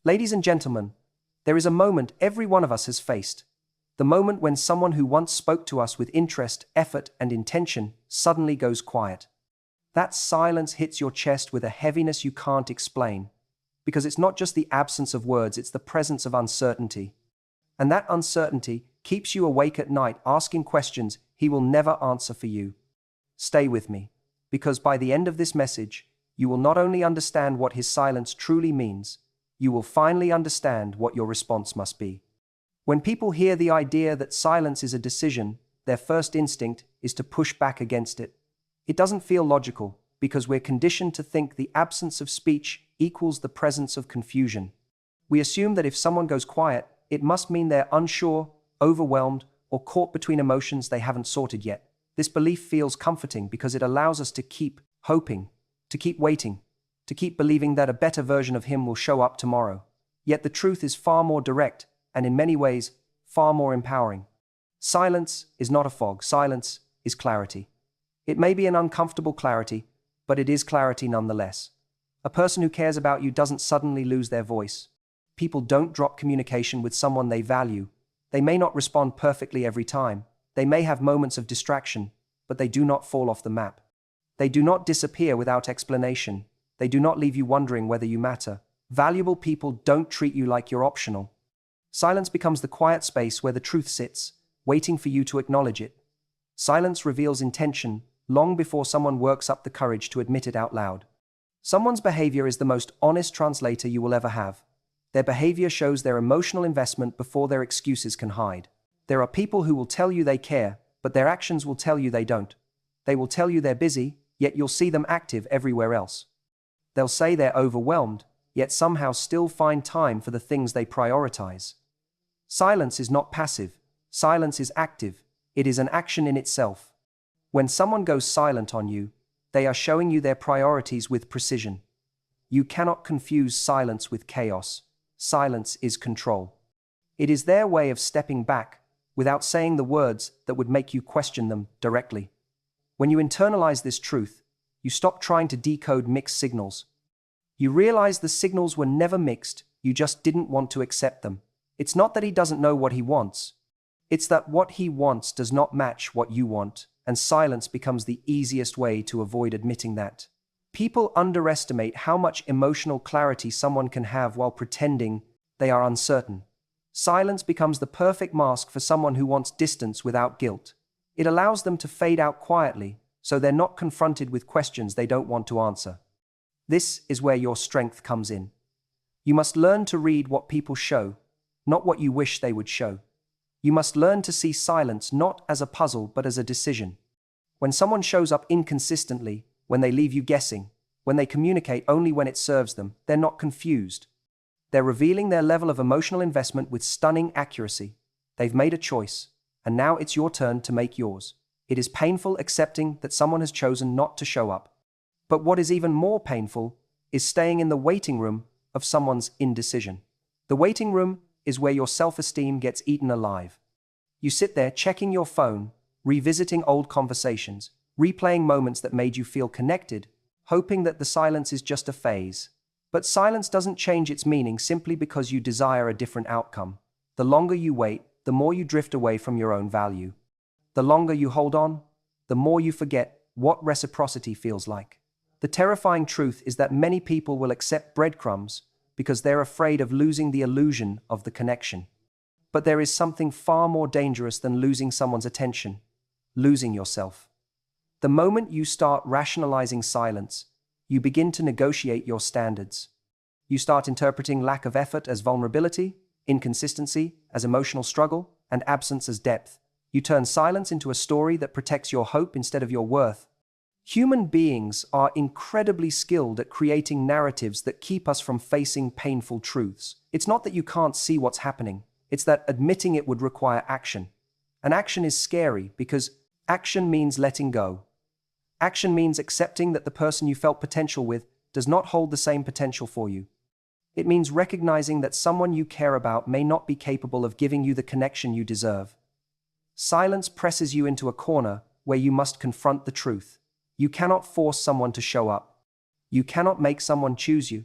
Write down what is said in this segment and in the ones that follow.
Ladies and gentlemen, there is a moment every one of us has faced. The moment when someone who once spoke to us with interest, effort, and intention suddenly goes quiet. That silence hits your chest with a heaviness you can't explain. Because it's not just the absence of words, it's the presence of uncertainty. And that uncertainty keeps you awake at night asking questions he will never answer for you. Stay with me, because by the end of this message, you will not only understand what his silence truly means, you will finally understand what your response must be. When people hear the idea that silence is a decision, their first instinct is to push back against it. It doesn't feel logical, because we're conditioned to think the absence of speech equals the presence of confusion. We assume that if someone goes quiet, it must mean they're unsure, overwhelmed, or caught between emotions they haven't sorted yet. This belief feels comforting because it allows us to keep hoping, to keep waiting, to keep believing that a better version of him will show up tomorrow. Yet the truth is far more direct, and in many ways, far more empowering. Silence is not a fog. Silence is clarity. It may be an uncomfortable clarity, but it is clarity nonetheless. A person who cares about you doesn't suddenly lose their voice. People don't drop communication with someone they value. They may not respond perfectly every time. They may have moments of distraction, but they do not fall off the map. They do not disappear without explanation. They do not leave you wondering whether you matter. Valuable people don't treat you like you're optional. Silence becomes the quiet space where the truth sits, waiting for you to acknowledge it. Silence reveals intention long before someone works up the courage to admit it out loud. Someone's behavior is the most honest translator you will ever have. Their behavior shows their emotional investment before their excuses can hide. There are people who will tell you they care, but their actions will tell you they don't. They will tell you they're busy, yet you'll see them active everywhere else. They'll say they're overwhelmed, yet somehow still find time for the things they prioritize. Silence is not passive. Silence is active. It is an action in itself. When someone goes silent on you, they are showing you their priorities with precision. You cannot confuse silence with chaos. Silence is control. It is their way of stepping back without saying the words that would make you question them directly. When you internalize this truth, you stop trying to decode mixed signals. You realize the signals were never mixed, you just didn't want to accept them. It's not that he doesn't know what he wants. It's that what he wants does not match what you want, and silence becomes the easiest way to avoid admitting that. People underestimate how much emotional clarity someone can have while pretending they are uncertain. Silence becomes the perfect mask for someone who wants distance without guilt. It allows them to fade out quietly, so they're not confronted with questions they don't want to answer. This is where your strength comes in. You must learn to read what people show, not what you wish they would show. You must learn to see silence not as a puzzle but as a decision. When someone shows up inconsistently, when they leave you guessing, when they communicate only when it serves them, they're not confused. They're revealing their level of emotional investment with stunning accuracy. They've made a choice, and now it's your turn to make yours. It is painful accepting that someone has chosen not to show up. But what is even more painful is staying in the waiting room of someone's indecision. The waiting room is where your self-esteem gets eaten alive. You sit there checking your phone, revisiting old conversations, replaying moments that made you feel connected, hoping that the silence is just a phase. But silence doesn't change its meaning simply because you desire a different outcome. The longer you wait, the more you drift away from your own value. The longer you hold on, the more you forget what reciprocity feels like. The terrifying truth is that many people will accept breadcrumbs because they're afraid of losing the illusion of the connection. But there is something far more dangerous than losing someone's attention: losing yourself. The moment you start rationalizing silence, you begin to negotiate your standards. You start interpreting lack of effort as vulnerability, inconsistency as emotional struggle, and absence as depth. You turn silence into a story that protects your hope instead of your worth. Human beings are incredibly skilled at creating narratives that keep us from facing painful truths. It's not that you can't see what's happening, it's that admitting it would require action. And action is scary because action means letting go. Action means accepting that the person you felt potential with does not hold the same potential for you. It means recognizing that someone you care about may not be capable of giving you the connection you deserve. Silence presses you into a corner where you must confront the truth. You cannot force someone to show up. You cannot make someone choose you.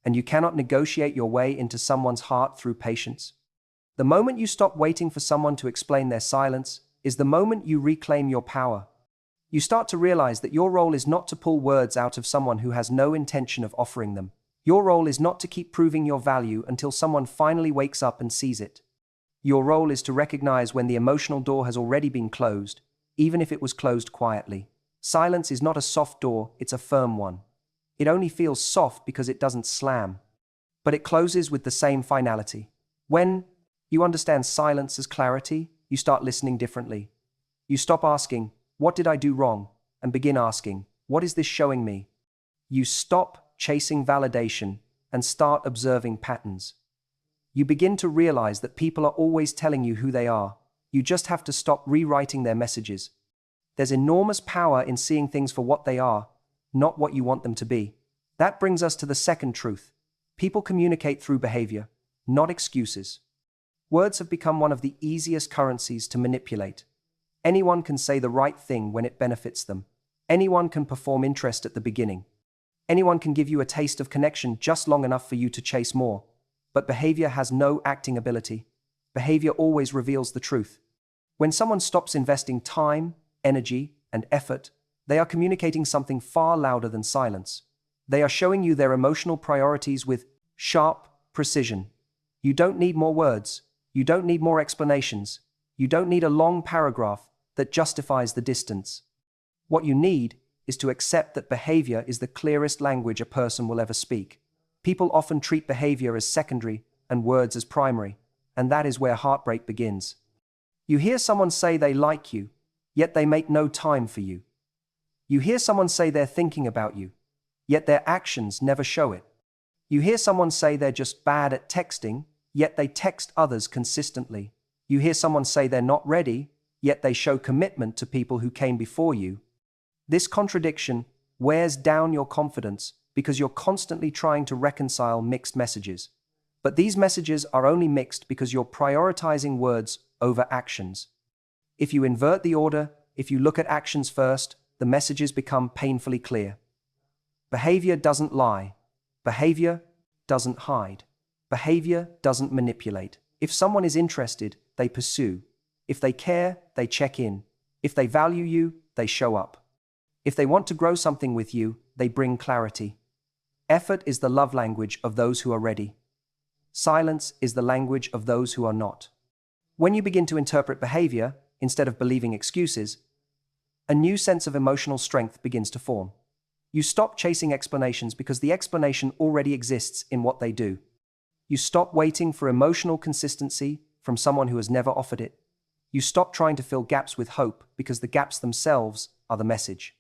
and you cannot negotiate your way into someone's heart through patience. The moment you stop waiting for someone to explain their silence is the moment you reclaim your power. You start to realize that your role is not to pull words out of someone who has no intention of offering them. Your role is not to keep proving your value until someone finally wakes up and sees it. Your role is to recognize when the emotional door has already been closed, even if it was closed quietly. Silence is not a soft door, it's a firm one. It only feels soft because it doesn't slam, but it closes with the same finality. When you understand silence as clarity, you start listening differently. You stop asking, "What did I do wrong?" and begin asking, "What is this showing me?" You stop chasing validation and start observing patterns. You begin to realize that people are always telling you who they are. You just have to stop rewriting their messages. There's enormous power in seeing things for what they are, not what you want them to be. That brings us to the second truth. People communicate through behavior, not excuses. Words have become one of the easiest currencies to manipulate. Anyone can say the right thing when it benefits them. Anyone can perform interest at the beginning. Anyone can give you a taste of connection just long enough for you to chase more. But behavior has no acting ability. Behavior always reveals the truth. When someone stops investing time, energy, and effort, they are communicating something far louder than silence. They are showing you their emotional priorities with sharp precision. You don't need more words. You don't need more explanations. You don't need a long paragraph that justifies the distance. What you need is to accept that behavior is the clearest language a person will ever speak. People often treat behavior as secondary and words as primary, and that is where heartbreak begins. You hear someone say they like you, yet they make no time for you. You hear someone say they're thinking about you, yet their actions never show it. You hear someone say they're just bad at texting, yet they text others consistently. You hear someone say they're not ready, yet they show commitment to people who came before you. This contradiction wears down your confidence because you're constantly trying to reconcile mixed messages. But these messages are only mixed because you're prioritizing words over actions. If you invert the order, if you look at actions first, the messages become painfully clear. Behavior doesn't lie. Behavior doesn't hide. Behavior doesn't manipulate. If someone is interested, they pursue. If they care, they check in. If they value you, they show up. If they want to grow something with you, they bring clarity. Effort is the love language of those who are ready. Silence is the language of those who are not. When you begin to interpret behavior, instead of believing excuses, a new sense of emotional strength begins to form. You stop chasing explanations because the explanation already exists in what they do. You stop waiting for emotional consistency from someone who has never offered it. You stop trying to fill gaps with hope because the gaps themselves are the message.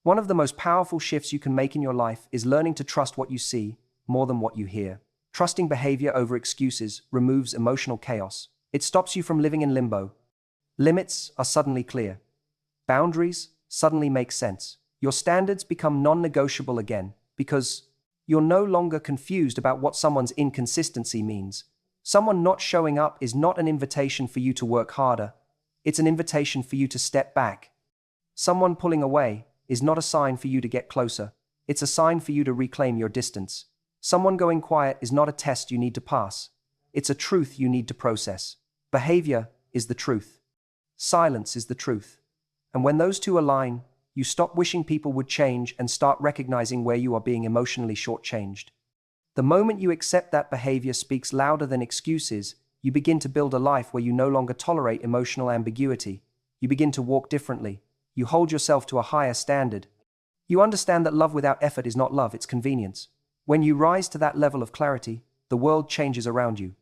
One of the most powerful shifts you can make in your life is learning to trust what you see more than what you hear. Trusting behavior over excuses removes emotional chaos. It stops you from living in limbo. Limits are suddenly clear. Boundaries suddenly make sense. Your standards become non-negotiable again because you're no longer confused about what someone's inconsistency means. Someone not showing up is not an invitation for you to work harder. It's an invitation for you to step back. Someone pulling away is not a sign for you to get closer. It's a sign for you to reclaim your distance. Someone going quiet is not a test you need to pass. It's a truth you need to process. Behavior is the truth. Silence is the truth. And when those two align, you stop wishing people would change and start recognizing where you are being emotionally shortchanged. The moment you accept that behavior speaks louder than excuses, you begin to build a life where you no longer tolerate emotional ambiguity. You begin to walk differently. You hold yourself to a higher standard. You understand that love without effort is not love, it's convenience. When you rise to that level of clarity, the world changes around you.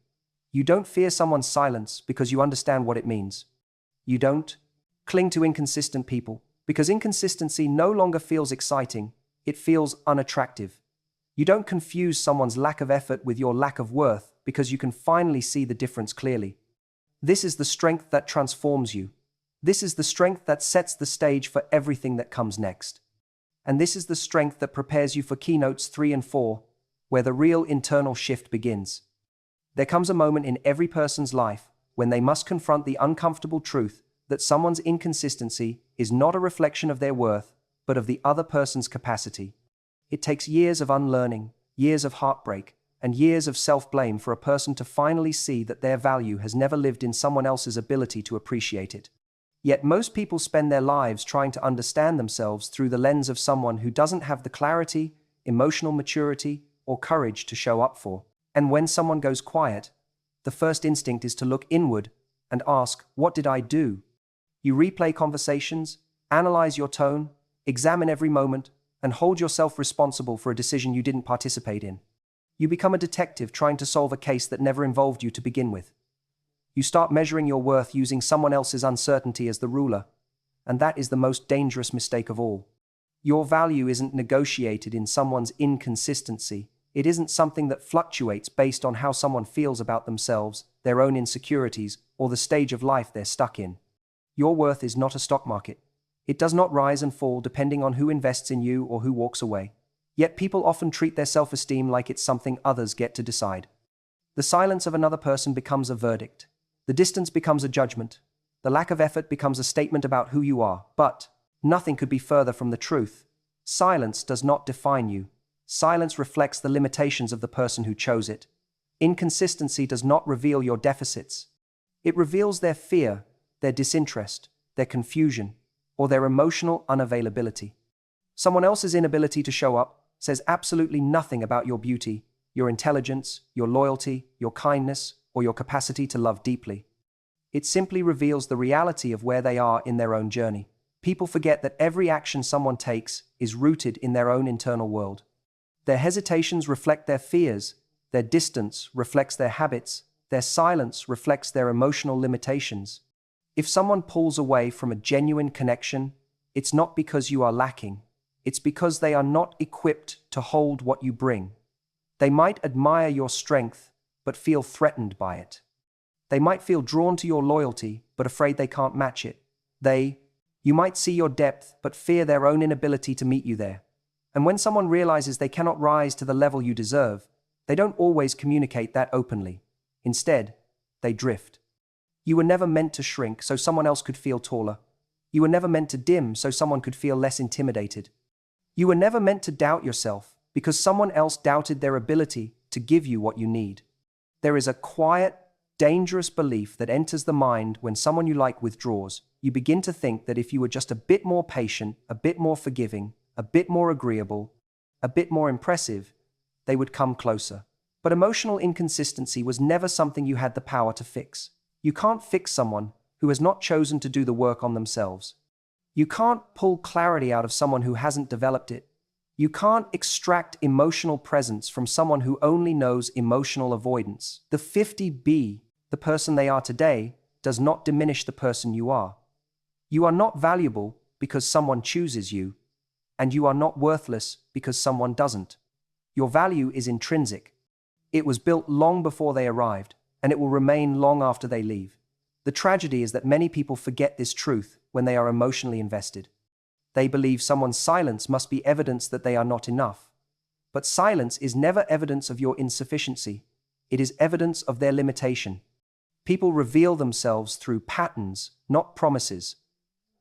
You don't fear someone's silence because you understand what it means. You don't cling to inconsistent people because inconsistency no longer feels exciting, it feels unattractive. You don't confuse someone's lack of effort with your lack of worth because you can finally see the difference clearly. This is the strength that transforms you. This is the strength that sets the stage for everything that comes next. And this is the strength that prepares you for keynotes 3 and 4, where the real internal shift begins. There comes a moment in every person's life when they must confront the uncomfortable truth that someone's inconsistency is not a reflection of their worth, but of the other person's capacity. It takes years of unlearning, years of heartbreak, and years of self-blame for a person to finally see that their value has never lived in someone else's ability to appreciate it. Yet most people spend their lives trying to understand themselves through the lens of someone who doesn't have the clarity, emotional maturity, or courage to show up for. And when someone goes quiet, the first instinct is to look inward and ask, what did I do? You replay conversations, analyze your tone, examine every moment, and hold yourself responsible for a decision you didn't participate in. You become a detective trying to solve a case that never involved you to begin with. You start measuring your worth using someone else's uncertainty as the ruler, and that is the most dangerous mistake of all. Your value isn't negotiated in someone's inconsistency. It isn't something that fluctuates based on how someone feels about themselves, their own insecurities, or the stage of life they're stuck in. Your worth is not a stock market. It does not rise and fall depending on who invests in you or who walks away. Yet people often treat their self-esteem like it's something others get to decide. The silence of another person becomes a verdict. The distance becomes a judgment. The lack of effort becomes a statement about who you are. But nothing could be further from the truth. Silence does not define you. Silence reflects the limitations of the person who chose it. Inconsistency does not reveal your deficits. It reveals their fear, their disinterest, their confusion, or their emotional unavailability. Someone else's inability to show up says absolutely nothing about your beauty, your intelligence, your loyalty, your kindness, or your capacity to love deeply. It simply reveals the reality of where they are in their own journey. People forget that every action someone takes is rooted in their own internal world. Their hesitations reflect their fears, their distance reflects their habits, their silence reflects their emotional limitations. If someone pulls away from a genuine connection, it's not because you are lacking. It's because they are not equipped to hold what you bring. They might admire your strength, but feel threatened by it. They might feel drawn to your loyalty, but afraid they can't match it. You might see your depth, but fear their own inability to meet you there. And when someone realizes they cannot rise to the level you deserve, they don't always communicate that openly. Instead, they drift. You were never meant to shrink so someone else could feel taller. You were never meant to dim so someone could feel less intimidated. You were never meant to doubt yourself because someone else doubted their ability to give you what you need. There is a quiet, dangerous belief that enters the mind when someone you like withdraws. You begin to think that if you were just a bit more patient, a bit more forgiving, a bit more agreeable, a bit more impressive, they would come closer. But emotional inconsistency was never something you had the power to fix. You can't fix someone who has not chosen to do the work on themselves. You can't pull clarity out of someone who hasn't developed it. You can't extract emotional presence from someone who only knows emotional avoidance. The 50B, the person they are today, does not diminish the person you are. You are not valuable because someone chooses you, and you are not worthless because someone doesn't. Your value is intrinsic. It was built long before they arrived, and it will remain long after they leave. The tragedy is that many people forget this truth when they are emotionally invested. They believe someone's silence must be evidence that they are not enough. But silence is never evidence of your insufficiency. It is evidence of their limitation. People reveal themselves through patterns, not promises.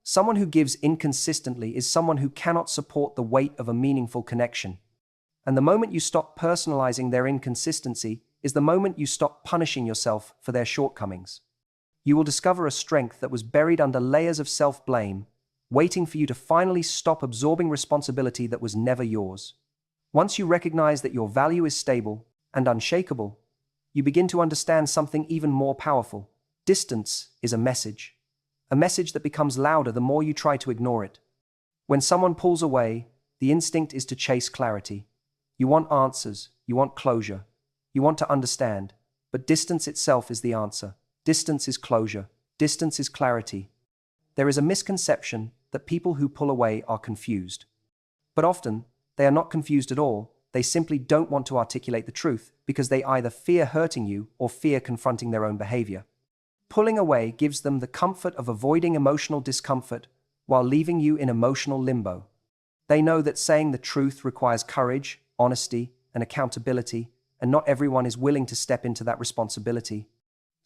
Someone who gives inconsistently is someone who cannot support the weight of a meaningful connection. And the moment you stop personalizing their inconsistency is the moment you stop punishing yourself for their shortcomings. You will discover a strength that was buried under layers of self-blame, waiting for you to finally stop absorbing responsibility that was never yours. Once you recognize that your value is stable and unshakable, you begin to understand something even more powerful. Distance is a message that becomes louder the more you try to ignore it. When someone pulls away, the instinct is to chase clarity. You want answers, you want closure, you want to understand, but distance itself is the answer. Distance is closure. Distance is clarity. There is a misconception that people who pull away are confused. But often, they are not confused at all. They simply don't want to articulate the truth because they either fear hurting you or fear confronting their own behavior. Pulling away gives them the comfort of avoiding emotional discomfort while leaving you in emotional limbo. They know that saying the truth requires courage, honesty, and accountability, and not everyone is willing to step into that responsibility.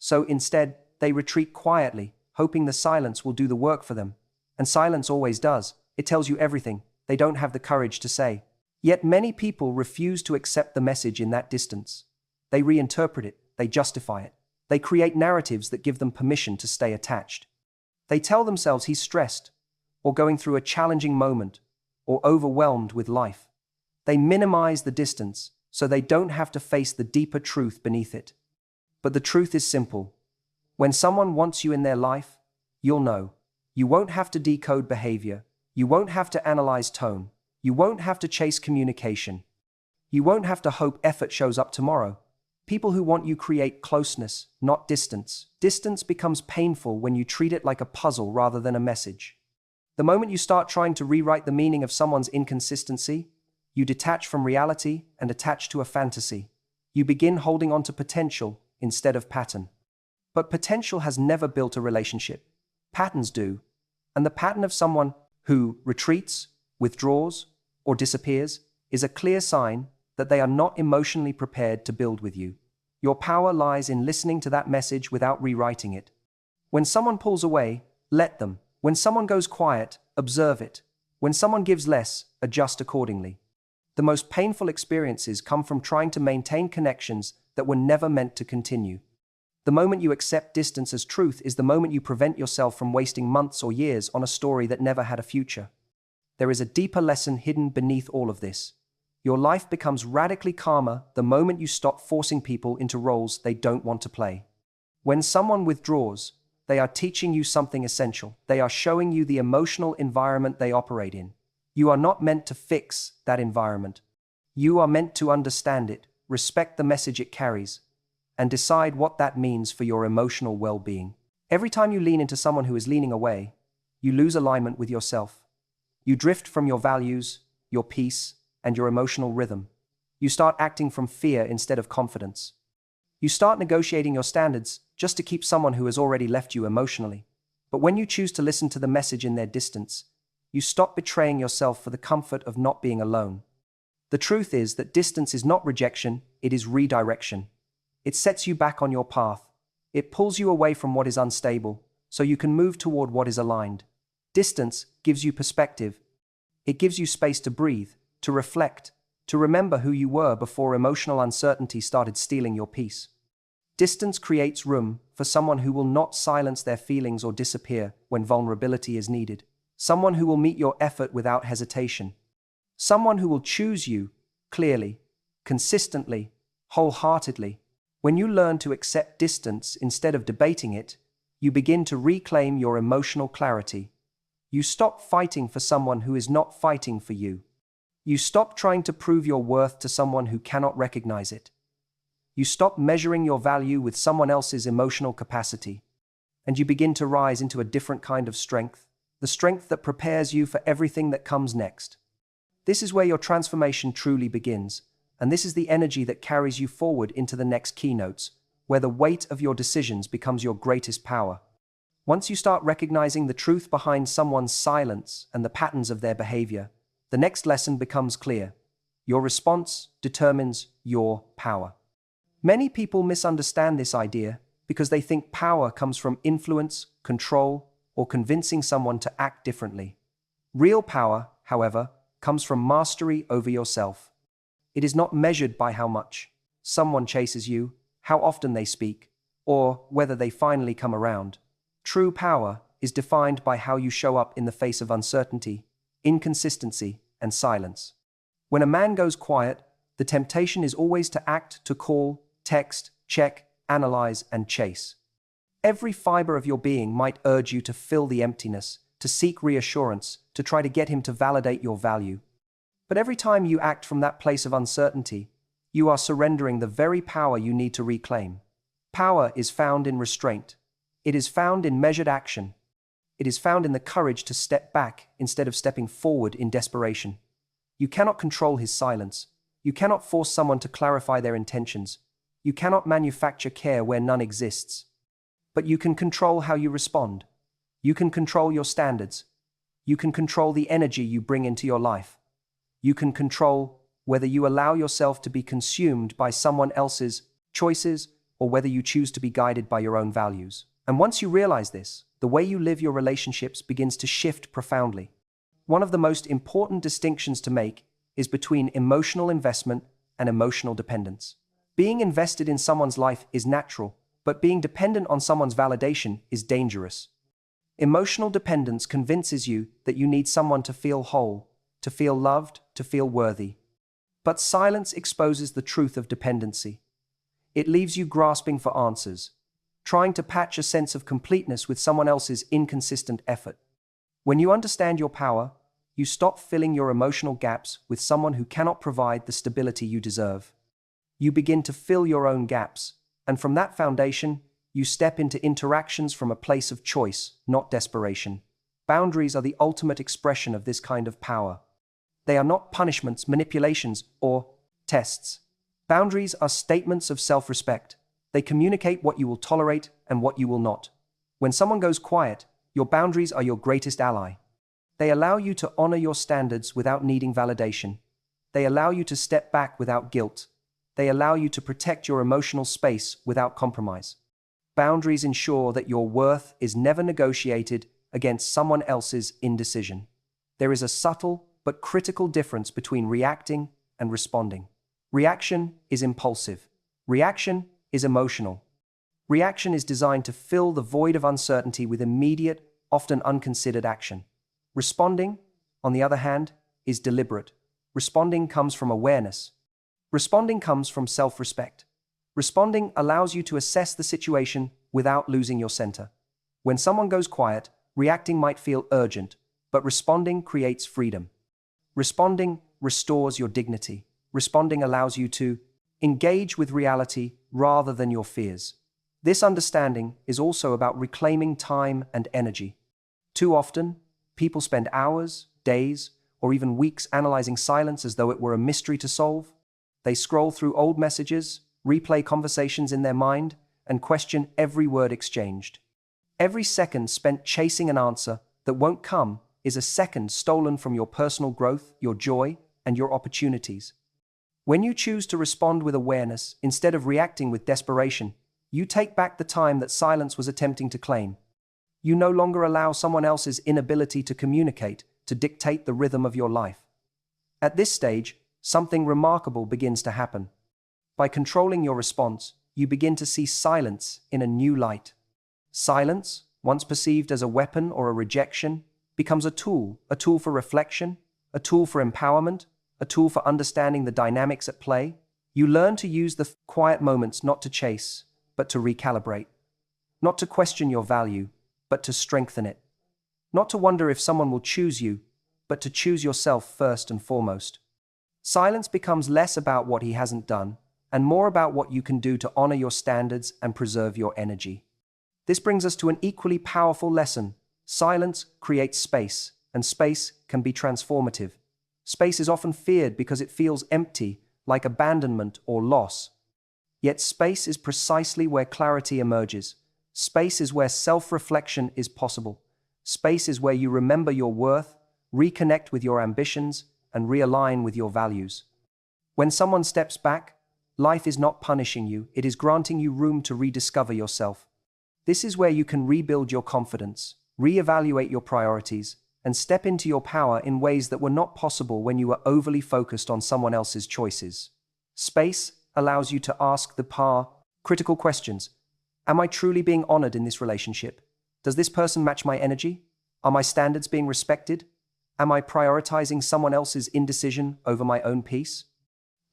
So instead, they retreat quietly, hoping the silence will do the work for them. And silence always does. It tells you everything they don't have the courage to say. Yet many people refuse to accept the message in that distance. They reinterpret it, they justify it. They create narratives that give them permission to stay attached. They tell themselves he's stressed, or going through a challenging moment, or overwhelmed with life. They minimize the distance so they don't have to face the deeper truth beneath it. But the truth is simple. When someone wants you in their life, you'll know. You won't have to decode behavior. You won't have to analyze tone. You won't have to chase communication. You won't have to hope effort shows up tomorrow. People who want you create closeness, not distance. Distance becomes painful when you treat it like a puzzle rather than a message. The moment you start trying to rewrite the meaning of someone's inconsistency, you detach from reality and attach to a fantasy. You begin holding on to potential instead of pattern. But potential has never built a relationship. Patterns do. And the pattern of someone who retreats, withdraws, or disappears is a clear sign that they are not emotionally prepared to build with you. Your power lies in listening to that message without rewriting it. When someone pulls away, let them. When someone goes quiet, observe it. When someone gives less, adjust accordingly. The most painful experiences come from trying to maintain connections that were never meant to continue. The moment you accept distance as truth is the moment you prevent yourself from wasting months or years on a story that never had a future. There is a deeper lesson hidden beneath all of this. Your life becomes radically calmer the moment you stop forcing people into roles they don't want to play. When someone withdraws, they are teaching you something essential. They are showing you the emotional environment they operate in. You are not meant to fix that environment. You are meant to understand it, respect the message it carries, and decide what that means for your emotional well-being. Every time you lean into someone who is leaning away, you lose alignment with yourself. You drift from your values, your peace, and your emotional rhythm. You start acting from fear instead of confidence. You start negotiating your standards just to keep someone who has already left you emotionally. But when you choose to listen to the message in their distance, you stop betraying yourself for the comfort of not being alone. The truth is that distance is not rejection, it is redirection. It sets you back on your path. It pulls you away from what is unstable, so you can move toward what is aligned. Distance gives you perspective. It gives you space to breathe, to reflect, to remember who you were before emotional uncertainty started stealing your peace. Distance creates room for someone who will not silence their feelings or disappear when vulnerability is needed. Someone who will meet your effort without hesitation. Someone who will choose you clearly, consistently, wholeheartedly. When you learn to accept distance instead of debating it, you begin to reclaim your emotional clarity. You stop fighting for someone who is not fighting for you. You stop trying to prove your worth to someone who cannot recognize it. You stop measuring your value with someone else's emotional capacity. And you begin to rise into a different kind of strength, the strength that prepares you for everything that comes next. This is where your transformation truly begins, and this is the energy that carries you forward into the next keynotes, where the weight of your decisions becomes your greatest power. Once you start recognizing the truth behind someone's silence and the patterns of their behavior, the next lesson becomes clear. Your response determines your power. Many people misunderstand this idea because they think power comes from influence, control, or convincing someone to act differently. Real power, however, comes from mastery over yourself. It is not measured by how much someone chases you, how often they speak, or whether they finally come around. True power is defined by how you show up in the face of uncertainty, inconsistency, and silence. When a man goes quiet, the temptation is always to act, to call, text, check, analyze, and chase. Every fiber of your being might urge you to fill the emptiness, to seek reassurance, to try to get him to validate your value. But every time you act from that place of uncertainty, you are surrendering the very power you need to reclaim. Power is found in restraint. It is found in measured action. It is found in the courage to step back instead of stepping forward in desperation. You cannot control his silence. You cannot force someone to clarify their intentions. You cannot manufacture care where none exists. But you can control how you respond. You can control your standards. You can control the energy you bring into your life. You can control whether you allow yourself to be consumed by someone else's choices or whether you choose to be guided by your own values. And once you realize this, the way you live your relationships begins to shift profoundly. One of the most important distinctions to make is between emotional investment and emotional dependence. Being invested in someone's life is natural, but being dependent on someone's validation is dangerous. Emotional dependence convinces you that you need someone to feel whole, to feel loved, to feel worthy. But silence exposes the truth of dependency. It leaves you grasping for answers, trying to patch a sense of completeness with someone else's inconsistent effort. When you understand your power, you stop filling your emotional gaps with someone who cannot provide the stability you deserve. You begin to fill your own gaps, and from that foundation, you step into interactions from a place of choice, not desperation. Boundaries are the ultimate expression of this kind of power. They are not punishments, manipulations, or tests. Boundaries are statements of self-respect. They communicate what you will tolerate and what you will not. When someone goes quiet, your boundaries are your greatest ally. They allow you to honor your standards without needing validation. They allow you to step back without guilt. They allow you to protect your emotional space without compromise. Boundaries ensure that your worth is never negotiated against someone else's indecision. There is a subtle but critical difference between reacting and responding. Reaction is impulsive. Reaction is emotional. Reaction is designed to fill the void of uncertainty with immediate, often unconsidered action. Responding, on the other hand, is deliberate. Responding comes from awareness. Responding comes from self-respect. Responding allows you to assess the situation without losing your center. When someone goes quiet, reacting might feel urgent, but responding creates freedom. Responding restores your dignity. Responding allows you to engage with reality rather than your fears. This understanding is also about reclaiming time and energy. Too often, people spend hours, days, or even weeks analyzing silence as though it were a mystery to solve. They scroll through old messages, replay conversations in their mind, and question every word exchanged. Every second spent chasing an answer that won't come is a second stolen from your personal growth, your joy, and your opportunities. When you choose to respond with awareness instead of reacting with desperation, you take back the time that silence was attempting to claim. You no longer allow someone else's inability to communicate to dictate the rhythm of your life. At this stage, something remarkable begins to happen. By controlling your response, you begin to see silence in a new light. Silence, once perceived as a weapon or a rejection, becomes a tool for reflection, a tool for empowerment, a tool for understanding the dynamics at play. You learn to use the quiet moments not to chase, but to recalibrate. Not to question your value, but to strengthen it. Not to wonder if someone will choose you, but to choose yourself first and foremost. Silence becomes less about what he hasn't done, and more about what you can do to honor your standards and preserve your energy. This brings us to an equally powerful lesson. Silence creates space, and space can be transformative. Space is often feared because it feels empty, like abandonment or loss. Yet space is precisely where clarity emerges. Space is where self-reflection is possible. Space is where you remember your worth, reconnect with your ambitions, and realign with your values. When someone steps back, life is not punishing you, it is granting you room to rediscover yourself. This is where you can rebuild your confidence, reevaluate your priorities, and step into your power in ways that were not possible when you were overly focused on someone else's choices. Space allows you to ask the critical questions. Am I truly being honored in this relationship? Does this person match my energy? Are my standards being respected? Am I prioritizing someone else's indecision over my own peace?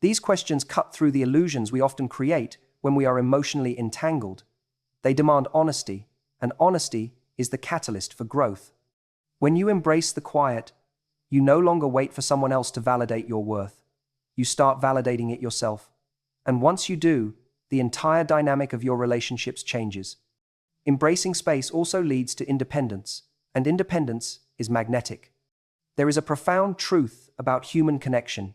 These questions cut through the illusions we often create when we are emotionally entangled. They demand honesty, and honesty is the catalyst for growth. When you embrace the quiet, you no longer wait for someone else to validate your worth. You start validating it yourself. And once you do, the entire dynamic of your relationships changes. Embracing space also leads to independence, and independence is magnetic. There is a profound truth about human connection.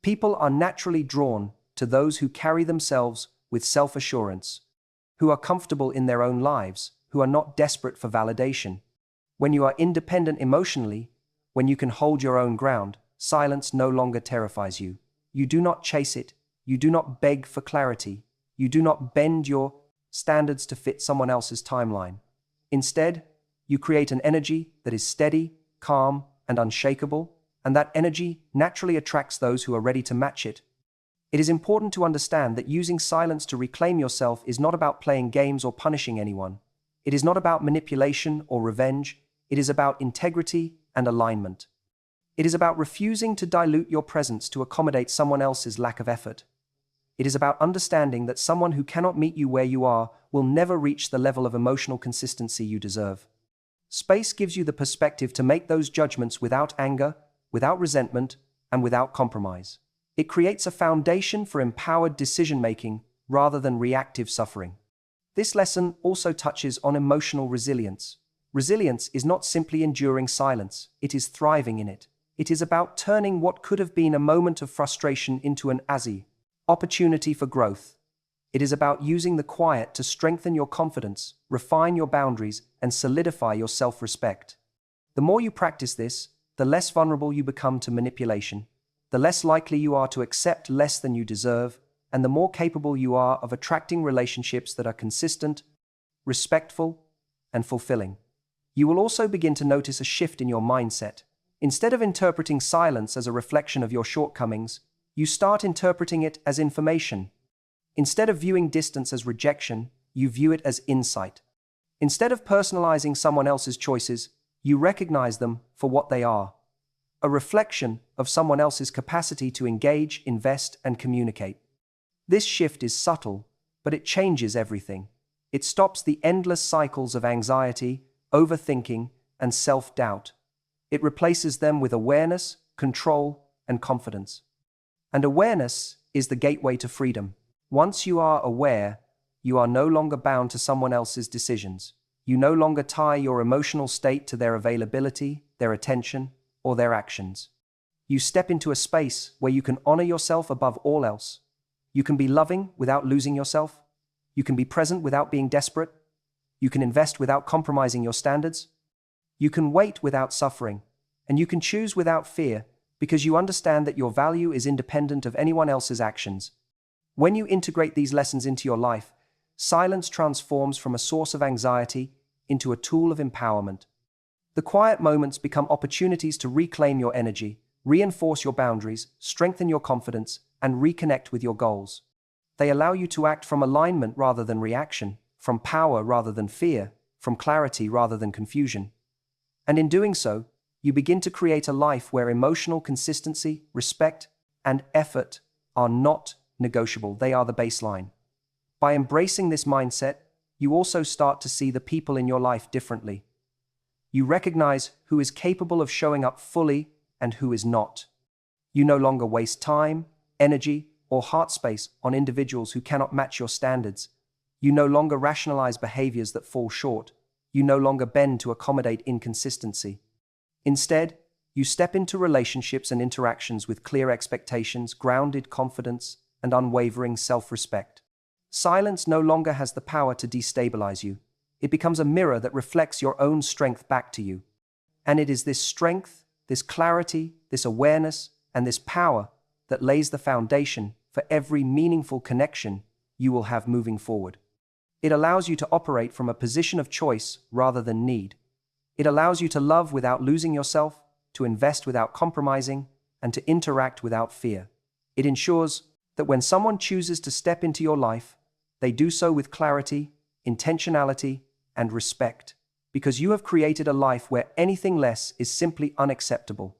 People are naturally drawn to those who carry themselves with self-assurance, who are comfortable in their own lives, who are not desperate for validation. When you are independent emotionally, when you can hold your own ground, silence no longer terrifies you. You do not chase it. You do not beg for clarity. You do not bend your standards to fit someone else's timeline. Instead, you create an energy that is steady, calm, and unshakable, and that energy naturally attracts those who are ready to match it. It is important to understand that using silence to reclaim yourself is not about playing games or punishing anyone. It is not about manipulation or revenge. It is about integrity and alignment. It is about refusing to dilute your presence to accommodate someone else's lack of effort. It is about understanding that someone who cannot meet you where you are will never reach the level of emotional consistency you deserve. Space gives you the perspective to make those judgments without anger, without resentment, and without compromise. It creates a foundation for empowered decision-making rather than reactive suffering. This lesson also touches on emotional resilience. Resilience is not simply enduring silence, it is thriving in it. It is about turning what could have been a moment of frustration into an opportunity for growth. It is about using the quiet to strengthen your confidence, refine your boundaries, and solidify your self-respect. The more you practice this, the less vulnerable you become to manipulation, the less likely you are to accept less than you deserve, and the more capable you are of attracting relationships that are consistent, respectful, and fulfilling. You will also begin to notice a shift in your mindset. Instead of interpreting silence as a reflection of your shortcomings, you start interpreting it as information. Instead of viewing distance as rejection, you view it as insight. Instead of personalizing someone else's choices, you recognize them for what they are: a reflection of someone else's capacity to engage, invest, and communicate. This shift is subtle, but it changes everything. It stops the endless cycles of anxiety, overthinking, and self-doubt. It replaces them with awareness, control, and confidence. And awareness is the gateway to freedom. Once you are aware, you are no longer bound to someone else's decisions. You no longer tie your emotional state to their availability, their attention, or their actions. You step into a space where you can honor yourself above all else. You can be loving without losing yourself. You can be present without being desperate. You can invest without compromising your standards. You can wait without suffering. And you can choose without fear, because you understand that your value is independent of anyone else's actions. When you integrate these lessons into your life, silence transforms from a source of anxiety into a tool of empowerment. The quiet moments become opportunities to reclaim your energy, reinforce your boundaries, strengthen your confidence, and reconnect with your goals. They allow you to act from alignment rather than reaction, from power rather than fear, from clarity rather than confusion. And in doing so, you begin to create a life where emotional consistency, respect, and effort are not negotiable. They are the baseline. By embracing this mindset, you also start to see the people in your life differently. You recognize who is capable of showing up fully and who is not. You no longer waste time, energy, or heart space on individuals who cannot match your standards. You no longer rationalize behaviors that fall short. You no longer bend to accommodate inconsistency. Instead, you step into relationships and interactions with clear expectations, grounded confidence, and unwavering self-respect. Silence no longer has the power to destabilize you. It becomes a mirror that reflects your own strength back to you. And it is this strength, this clarity, this awareness, and this power that lays the foundation for every meaningful connection you will have moving forward. It allows you to operate from a position of choice rather than need. It allows you to love without losing yourself, to invest without compromising, and to interact without fear. It ensures that when someone chooses to step into your life, they do so with clarity, intentionality, and respect, because you have created a life where anything less is simply unacceptable.